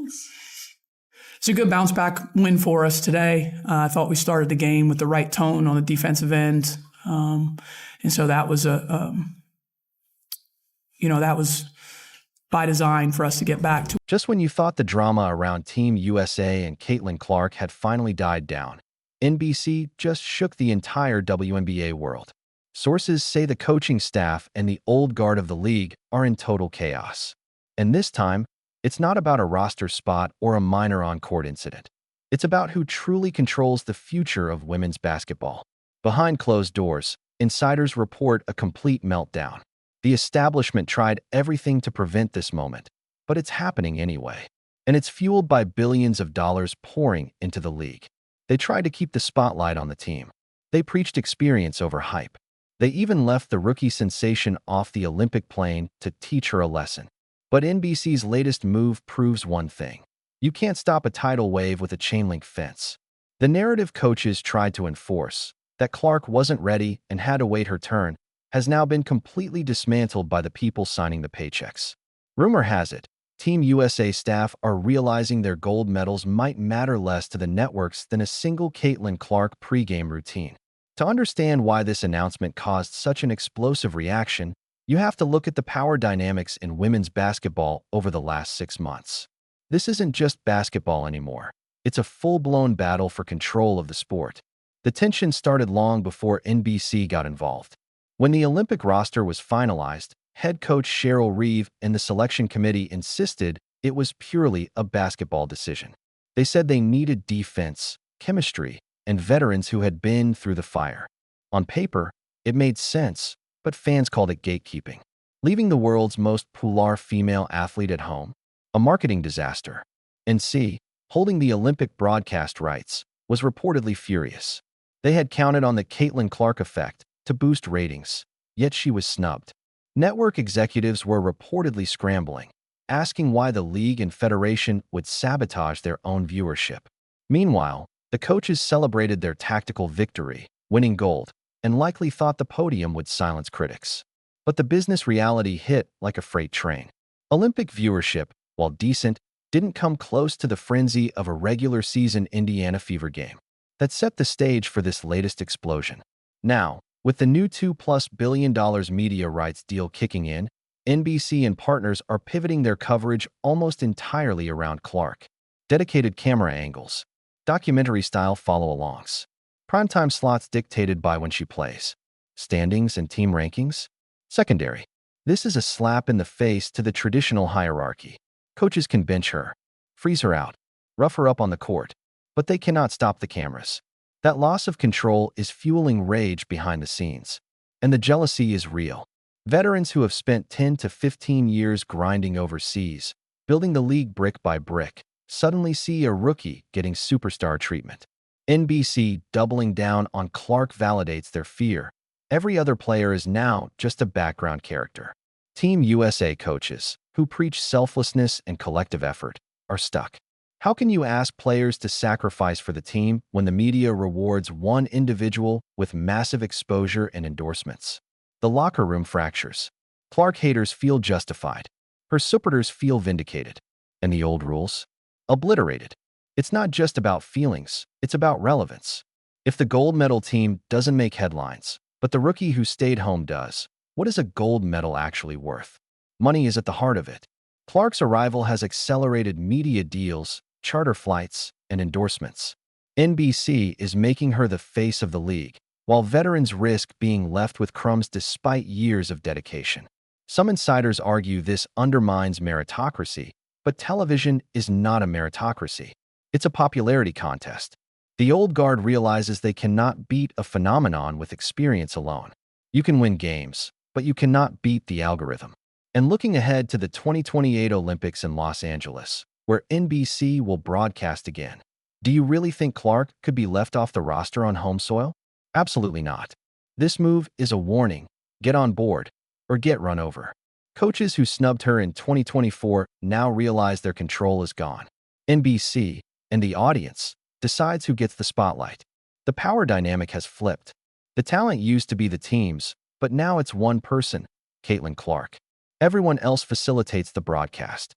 It's a good bounce back win for us today. I thought we started the game with the right tone on the defensive end. And so that was that was by design for us to get back to. Just when you thought the drama around Team USA and Caitlin Clark had finally died down, NBC just shook the entire WNBA world. Sources say the coaching staff and the old guard of the league are in total chaos. And this time, it's not about a roster spot or a minor on-court incident. It's about who truly controls the future of women's basketball. Behind closed doors, insiders report a complete meltdown. The establishment tried everything to prevent this moment, but it's happening anyway. And it's fueled by billions of dollars pouring into the league. They tried to keep the spotlight on the team. They preached experience over hype. They even left the rookie sensation off the Olympic plane to teach her a lesson. But NBC's latest move proves one thing. You can't stop a tidal wave with a chain-link fence. The narrative coaches tried to enforce, that Clark wasn't ready and had to wait her turn, has now been completely dismantled by the people signing the paychecks. Rumor has it, Team USA staff are realizing their gold medals might matter less to the networks than a single Caitlin Clark pregame routine. To understand why this announcement caused such an explosive reaction, you have to look at the power dynamics in women's basketball over the last 6 months. This isn't just basketball anymore. It's a full-blown battle for control of the sport. The tension started long before NBC got involved. When the Olympic roster was finalized, head coach Cheryl Reeve and the selection committee insisted it was purely a basketball decision. They said they needed defense, chemistry, and veterans who had been through the fire. On paper, it made sense, but fans called it gatekeeping. Leaving the world's most popular female athlete at home? A marketing disaster. NBC, holding the Olympic broadcast rights, was reportedly furious. They had counted on the Caitlin Clark effect to boost ratings, yet she was snubbed. Network executives were reportedly scrambling, asking why the league and federation would sabotage their own viewership. Meanwhile, the coaches celebrated their tactical victory, winning gold, and likely thought the podium would silence critics. But the business reality hit like a freight train. Olympic viewership, while decent, didn't come close to the frenzy of a regular season Indiana Fever game. That set the stage for this latest explosion. Now, with the new $2+ billion media rights deal kicking in, NBC and partners are pivoting their coverage almost entirely around Clark. Dedicated camera angles, documentary-style follow-alongs, primetime slots dictated by when she plays, standings and team rankings, secondary. This is a slap in the face to the traditional hierarchy. Coaches can bench her, freeze her out, rough her up on the court, but they cannot stop the cameras. That loss of control is fueling rage behind the scenes, and the jealousy is real. Veterans who have spent 10 to 15 years grinding overseas, building the league brick by brick, suddenly see a rookie getting superstar treatment. NBC doubling down on Clark validates their fear. Every other player is now just a background character. Team USA coaches, who preach selflessness and collective effort, are stuck. How can you ask players to sacrifice for the team when the media rewards one individual with massive exposure and endorsements? The locker room fractures. Clark haters feel justified. Her supporters feel vindicated. And the old rules? Obliterated. It's not just about feelings, it's about relevance. If the gold medal team doesn't make headlines, but the rookie who stayed home does, what is a gold medal actually worth? Money is at the heart of it. Clark's arrival has accelerated media deals, charter flights, and endorsements. NBC is making her the face of the league, while veterans risk being left with crumbs despite years of dedication. Some insiders argue this undermines meritocracy, but television is not a meritocracy. It's a popularity contest. The old guard realizes they cannot beat a phenomenon with experience alone. You can win games, but you cannot beat the algorithm. And looking ahead to the 2028 Olympics in Los Angeles, where NBC will broadcast again, do you really think Clark could be left off the roster on home soil? Absolutely not. This move is a warning. Get on board, or get run over. Coaches who snubbed her in 2024 now realize their control is gone. NBC, and the audience, decides who gets the spotlight. The power dynamic has flipped. The talent used to be the team's, but now it's one person, Caitlin Clark. Everyone else facilitates the broadcast.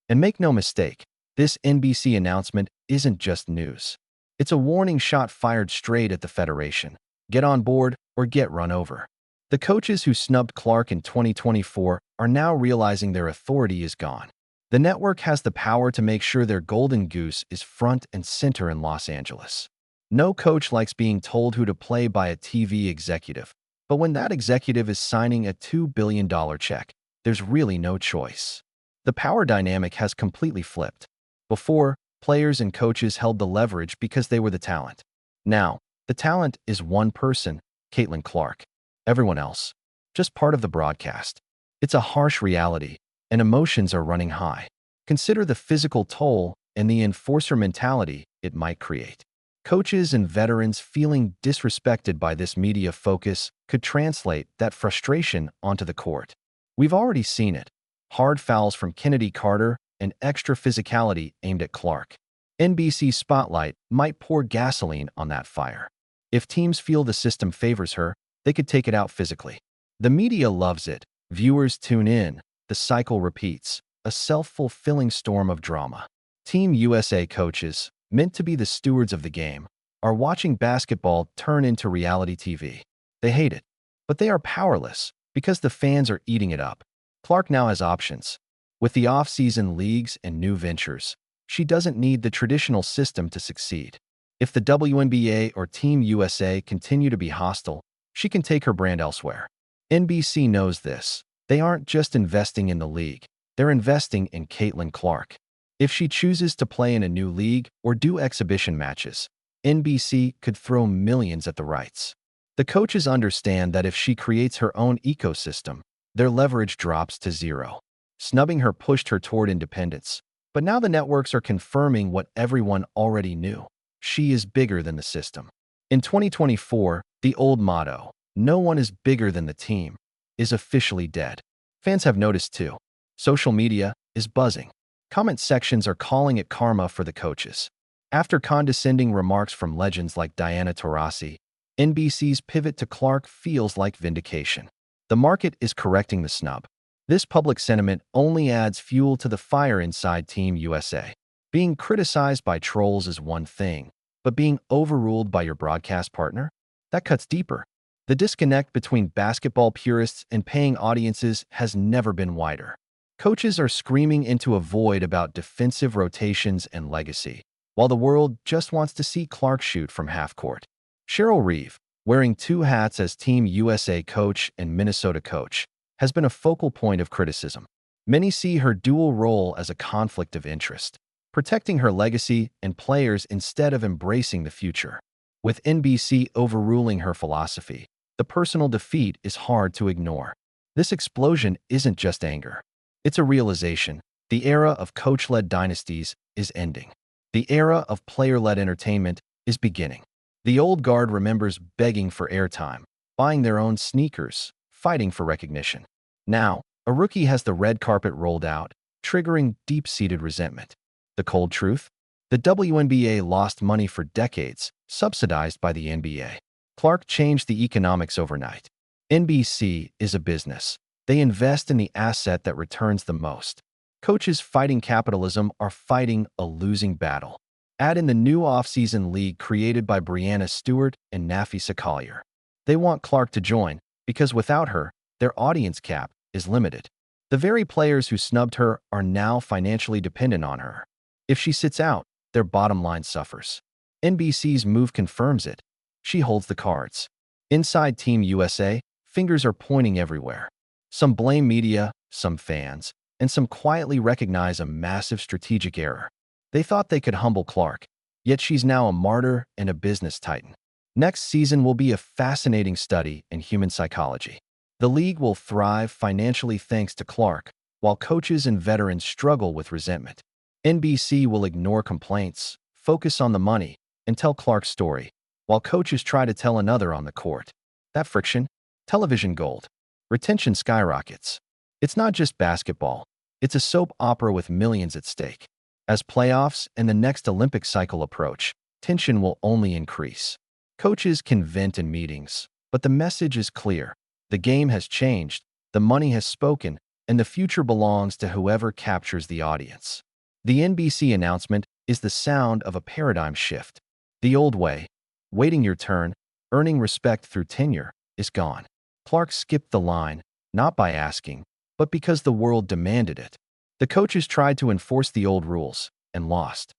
And make no mistake, This NBC announcement isn't just news. It's a warning shot fired straight at the Federation. Get on board or get run over. The coaches who snubbed Clark in 2024 are now realizing their authority is gone. The network has the power to make sure their golden goose is front and center in Los Angeles. No coach likes being told who to play by a TV executive, but when that executive is signing a $2 billion check, there's really no choice. The power dynamic has completely flipped. Before, players and coaches held the leverage because they were the talent. Now, the talent is one person, Caitlin Clark. Everyone else, just part of the broadcast. It's a harsh reality, and emotions are running high. Consider the physical toll and the enforcer mentality it might create. Coaches and veterans feeling disrespected by this media focus could translate that frustration onto the court. We've already seen it. Hard fouls from Kennedy Carter and extra physicality aimed at Clark. NBC's spotlight might pour gasoline on that fire. If teams feel the system favors her, they could take it out physically. The media loves it. Viewers tune in. The cycle repeats. A self-fulfilling storm of drama. Team USA coaches, meant to be the stewards of the game, are watching basketball turn into reality TV. They hate it, but they are powerless because the fans are eating it up. Clark now has options. With the off-season leagues and new ventures, she doesn't need the traditional system to succeed. If the WNBA or Team USA continue to be hostile, she can take her brand elsewhere. NBC knows this. They aren't just investing in the league. They're investing in Caitlin Clark. If she chooses to play in a new league or do exhibition matches, NBC could throw millions at the rights. The coaches understand that if she creates her own ecosystem, their leverage drops to zero. Snubbing her pushed her toward independence, but now the networks are confirming what everyone already knew. She is bigger than the system. In 2024, the old motto, "No one is bigger than the team," is officially dead. Fans have noticed too. Social media is buzzing. Comment sections are calling it karma for the coaches. After condescending remarks from legends like Diana Taurasi, NBC's pivot to Clark feels like vindication. The market is correcting the snub. This public sentiment only adds fuel to the fire inside Team USA. Being criticized by trolls is one thing, but being overruled by your broadcast partner? That cuts deeper. The disconnect between basketball purists and paying audiences has never been wider. Coaches are screaming into a void about defensive rotations and legacy, while the world just wants to see Clark shoot from half court. Cheryl Reeve, wearing two hats as Team USA coach and Minnesota coach, has been a focal point of criticism. Many see her dual role as a conflict of interest, protecting her legacy and players instead of embracing the future. With NBC overruling her philosophy, the personal defeat is hard to ignore. This explosion isn't just anger. It's a realization. The era of coach-led dynasties is ending. The era of player-led entertainment is beginning. The old guard remembers begging for airtime, buying their own sneakers, fighting for recognition. Now, a rookie has the red carpet rolled out, triggering deep-seated resentment. The cold truth? The WNBA lost money for decades, subsidized by the NBA. Clark changed the economics overnight. NBC is a business. They invest in the asset that returns the most. Coaches fighting capitalism are fighting a losing battle. Add in the new off-season league created by Breanna Stewart and Nafisa Collier. They want Clark to join because without her, their audience cap is limited. The very players who snubbed her are now financially dependent on her. If she sits out, their bottom line suffers. NBC's move confirms it. She holds the cards. Inside Team USA, fingers are pointing everywhere. Some blame media, some fans, and some quietly recognize a massive strategic error. They thought they could humble Clark, yet she's now a martyr and a business titan. Next season will be a fascinating study in human psychology. The league will thrive financially thanks to Clark, while coaches and veterans struggle with resentment. NBC will ignore complaints, focus on the money, and tell Clark's story, while coaches try to tell another on the court. That friction? Television gold. Retention skyrockets. It's not just basketball. It's a soap opera with millions at stake. As playoffs and the next Olympic cycle approach, tension will only increase. Coaches can vent in meetings, but the message is clear. The game has changed, the money has spoken, and the future belongs to whoever captures the audience. The NBC announcement is the sound of a paradigm shift. The old way, waiting your turn, earning respect through tenure, is gone. Clark skipped the line, not by asking, but because the world demanded it. The coaches tried to enforce the old rules and lost.